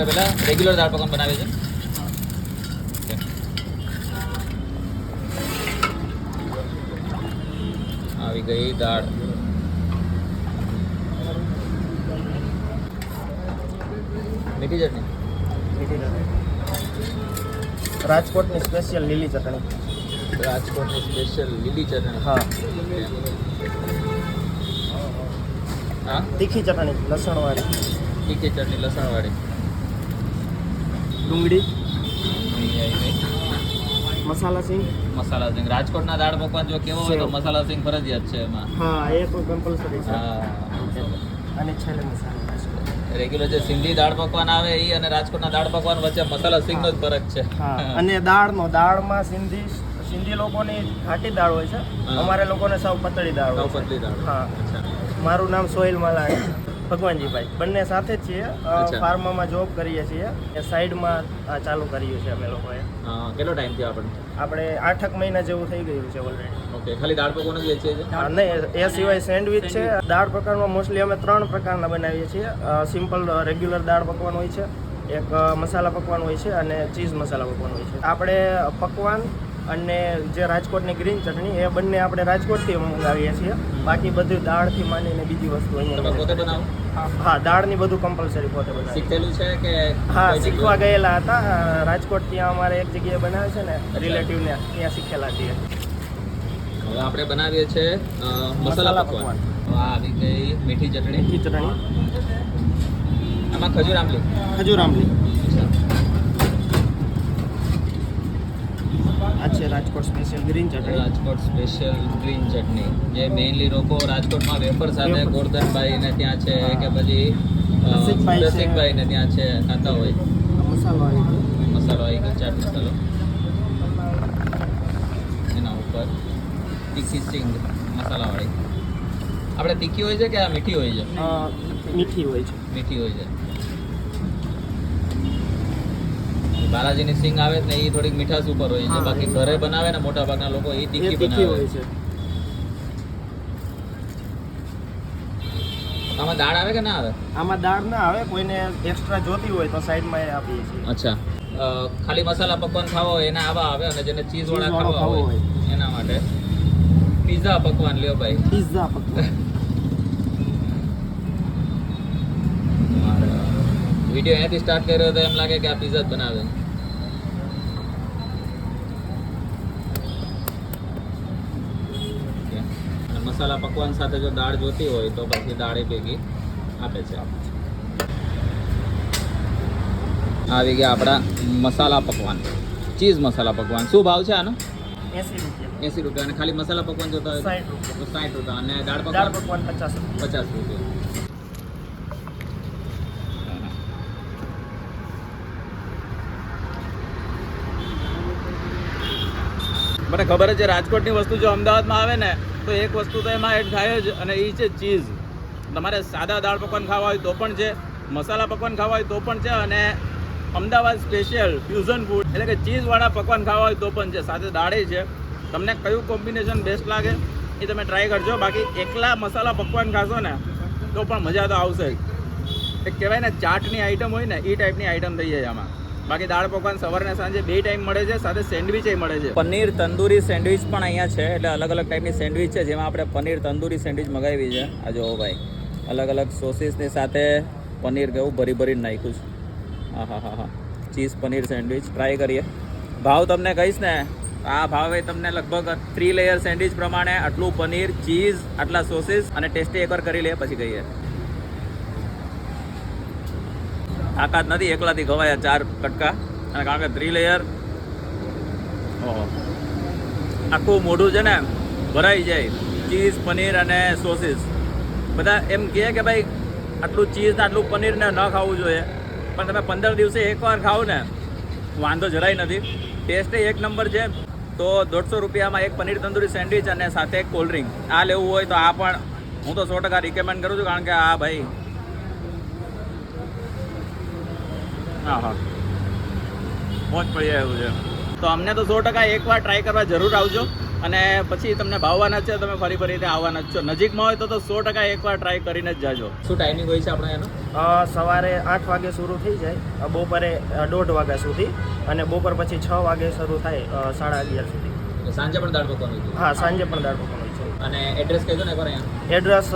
આપણે પહેલા રેગ્યુલર દાળ પકવાન બનાવીએ છીએ. આવી ગઈ દાળ. મીઠી ચટણી. રાજકોટની સ્પેશિયલ લીલી ચટણી. રાજકોટની સ્પેશિયલ લીલી ચટણી. હા. હા, તીખી ચટણી લસણવાળી. તીખી ચટણી લસણવાળી. ડુંગળી. અહીં આવી ગઈ મસાલા સિંગ. મસાલા સિંગ. રાજકોટના દાળ પકવાન જો કેવો હોય તો મસાલા સિંગ ફરજિયાત છે એમાં. હા, એ તો કમ્પલસરી છે. હા, અને છેલ્લે મસાલા. રેગ્યુલર જે સિંધી દાળ પકવાન આવે એ અને રાજકોટના દાળ પકવાન વચ્ચે મસાલા સિંગનો જ ફરક છે. હા, અને દાળમાં સિંધી લોકોની ઘાટી દાળ હોય છે. અમારે લોકોને સાવ પતળી દાળ હોય છે. પતલી દાળ. હા. અચ્છા. મારું નામ સોહિલ માલાણી, ભગવાનજીભાઈ. બંને સાથે જ છીએ. ફાર્મમાં જોબ કરીએ છીએ. એ સાઈડમાં ચાલુ કર્યું છે અમે લોકોએ. કેટલો ટાઈમ થયો આપણને? આપણે 8 મહિના જેવું થઈ ગયું છે ઓલરેડી. ઓકે, ખાલી દાળ પકવાન જ વેચીએ છીએ? નહીં, એ સિવાય સેન્ડવિચ છે. દાળ પકવાનમાં મોસ્ટલી અમે 3 પ્રકારના બનાવીએ છીએ. સિમ્પલ રેગ્યુલર દાળ પકવાન હોય છે, એક મસાલા પકવાન હોય છે અને ચીઝ મસાલા પકવાન હોય છે. આપણે પકવાન અને જે રાજકોટની ગ્રીન ચટણી એ બંને આપણે રાજકોટથી મંગાવીએ છીએ. બાકી બધું દાળથી માંડીને બીજી વસ્તુ તમે અહીંયા પોતે બનાવો? હા, દાળની બધું કમ્પલસરી પોતે બનાવીએ. શીખેલું છે કે? હા, શીખવા ગયેલા હતા. રાજકોટ ત્યાં અમારે એક જગ્યાએ બનાવે છે ને રિલેટિવને, ત્યાં શીખેલા છીએ. હવે આપણે બનાવીએ છીએ મસાલા પકવાન. આવી ગઈ મીઠી ચટણી. મીઠી ચટણી. આમાં ખજૂર આંબલી. ખજૂર આંબલી. આ છે રાજકોટ સ્પેશિયલ ગ્રીન ચટણી. રાજકોટ સ્પેશિયલ ગ્રીન ચટણી જે મેઇનલી લોકો રાજકોટમાં વેફર સાથે ગોરધનભાઈ ને ત્યાં છે કે પછી રસિકભાઈ ને ત્યાં છે ખાતા હોય. મસાલો આવી ગયો. મસાલો આવી ગયો, ચાટ મસાલો. એના ઉપર તીખી સિંગ મસાલાવાળી. આપણે તીખી હોય છે કે આ મીઠી હોય છે? મીઠી હોય છે. મીઠી હોય છે. બાલાજીની સિંગ આવે ને એ થોડીક મીઠાશ ઉપર હોય છે. બાકી ઘરે બનાવે ને મોટા ભાગના લોકો એ તીખી બનાવે હોય છે. આમાં દાળ આવે કે ના આવે? આમાં દાળ ના આવે. કોઈને એક્સ્ટ્રા જોતી હોય તો સાઈડમાં એ આપીએ છીએ. અચ્છા. ખાલી મસાલા પકવાન ખાવા હોય એના આવા આવે અને જેને ચીઝ વાળા ખાવા હોય એના માટે પિઝા પકવાન લ્યો ભાઈ. પિઝા પકવાન. વિડીયો અહીંયાથી સ્ટાર્ટ કર્યો તો એમ લાગે કે આ પિઝા જ બનાવે. અને મસાલા પકવાન સાથે જો દાળ જોતી હોય તો પછી દાળે ભેગી આપે છે. આવી ગયા આપણા મસાલા પકવાન, ચીઝ મસાલા પકવાન. શું ભાવ છે આનો? 80 રૂપિયા. અને ખાલી મસાલા પકવાન જોતા હોય 60 રૂપિયા. અને દાળ પકવાન 50 રૂપિયા. મને ખબર છે રાજકોટની વસ્તુ જો અમદાવાદમાં આવે ને તો એક વસ્તુ તો એમાં એડ થાય જ, અને એ છે ચીઝ. તમારે સાદા દાળ પકવાન ખાવા હોય તો પણ છે, મસાલા પકવાન ખાવા હોય તો પણ છે, અને અમદાવાદ સ્પેશિયલ ફ્યુઝન ફૂડ એટલે કે ચીઝવાળા પકવાન ખાવા હોય તો પણ છે, સાથે દાળે છે. તમને કયું કોમ્બિનેશન બેસ્ટ લાગે એ તમે ટ્રાય કરજો. બાકી એકલા મસાલા પકવાન ખાશો ને તો પણ મજા તો આવશે. એક કહેવાય ને ચાટની આઈટમ હોય ને એ ટાઈપની આઈટમ થઈ જાય આમાં. બાકી દાળ પકવાન સવારને સાંજે 2 ટાઈમ મળે છે, સાથે સેન્ડવિચ મળે છે. પનીર તંદૂરી સેન્ડવિચ પણ અહીંયા છે. એટલે અલગ અલગ ટાઈપની સેન્ડવિચ છે, જેમાં આપણે પનીર તંદૂરી સેન્ડવિચ મગાવી છે. આ જો ભાઈ, અલગ અલગ સોસીસની સાથે પનીર કેવું ભરીને નાખ્યું છે. હા. ચીઝ પનીર સેન્ડવિચ ટ્રાય કરીએ. ભાવ તમને કહીશ ને, આ ભાવે તમને લગભગ 3 લેયર સેન્ડવિચ પ્રમાણે આટલું પનીર, ચીઝ, આટલા સોસીસ અને ટેસ્ટી એકવાર કરી લઈએ પછી કહીએ. તાકાત નથી એકલાથી ખવાયા 4 કટકા, અને કારણ કે 3 લેયર ઓહો, આખું મોઢું છે ને ભરાઈ જાય. ચીઝ, પનીર અને સોસીસ. બધા એમ કહે કે ભાઈ આટલું ચીઝ ને આટલું પનીર ને ન ખાવું જોઈએ, પણ તમે 15 દિવસે એકવાર ખાઓ ને વાંધો જરાય નથી. ટેસ્ટ એક નંબર છે. તો 150 રૂપિયામાં એક પનીર તંદૂરી સેન્ડવિચ અને સાથે એક કોલ્ડ ડ્રિંક. આ લેવું હોય તો આ પણ હું તો 100% રિકમેન્ડ કરું છું, કારણ કે આ ભાઈ હા મોજ પડી જાય એવું છે. તો અમને તો 100% એકવાર ટ્રાય કરવા જરૂર આવજો. અને પછી તમને ભાવવાના જ છે, તમે ફરી ફરી ત્યાં આવવાના જ છો. નજીકમાં હોય તો 100% એકવાર ટ્રાય કરીને જ જાજો. શું ટાઈમિંગ હોય છે આપણે એનો? સવારે 8 વાગે શરૂ થઈ જાય, બપોરે 1:30 વાગ્યા સુધી, અને બપોર પછી 6 વાગે શરૂ થાય 11:30 સુધી. સાંજે પણ દાળ પકવાન હોય છે? હા, સાંજે પણ દાળ પકવાન હોય છે. અને એડ્રેસ કહી દો ને એકવાર અહીંયા. Address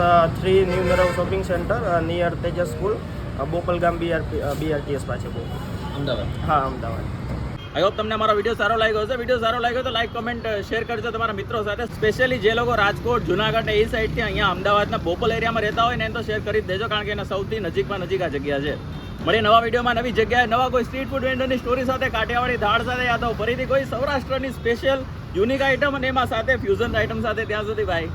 3 new Merav shopping centre near Tejas school, બોપલગામ BRTS પાસે બહુ. અમદાવાદ. હા, અમદાવાદ. આઈ હોપ તમને અમારો વિડીયો સારો લાગ્યો હશે. વિડીયો સારો લાગ્યો તો લાઈક, કમેન્ટ, શેર કરજો તમારા મિત્રો સાથે. સ્પેશિયલી જે લોકો રાજકોટ, જુનાગઢ ને એ સાઈડથી અહીંયા અમદાવાદના બોપલ એરિયામાં રહેતા હોય ને એને તો શેર કરી જ દેજો, કારણ કે એને સૌથી નજીકમાં નજીક આ જગ્યા છે. મળીએ નવા વિડીયોમાં, નવી જગ્યાએ, નવા કોઈ સ્ટ્રીટ ફૂડ વેન્ડરની સ્ટોરી સાથે, કાઠિયાવાડી દાળ સાથે, યા તો ફરીથી કોઈ સૌરાષ્ટ્રની સ્પેશિયલ યુનિક આઇટમ અને એમાં સાથે ફ્યુઝન આઇટમ સાથે. ત્યાં સુધી ભાઈ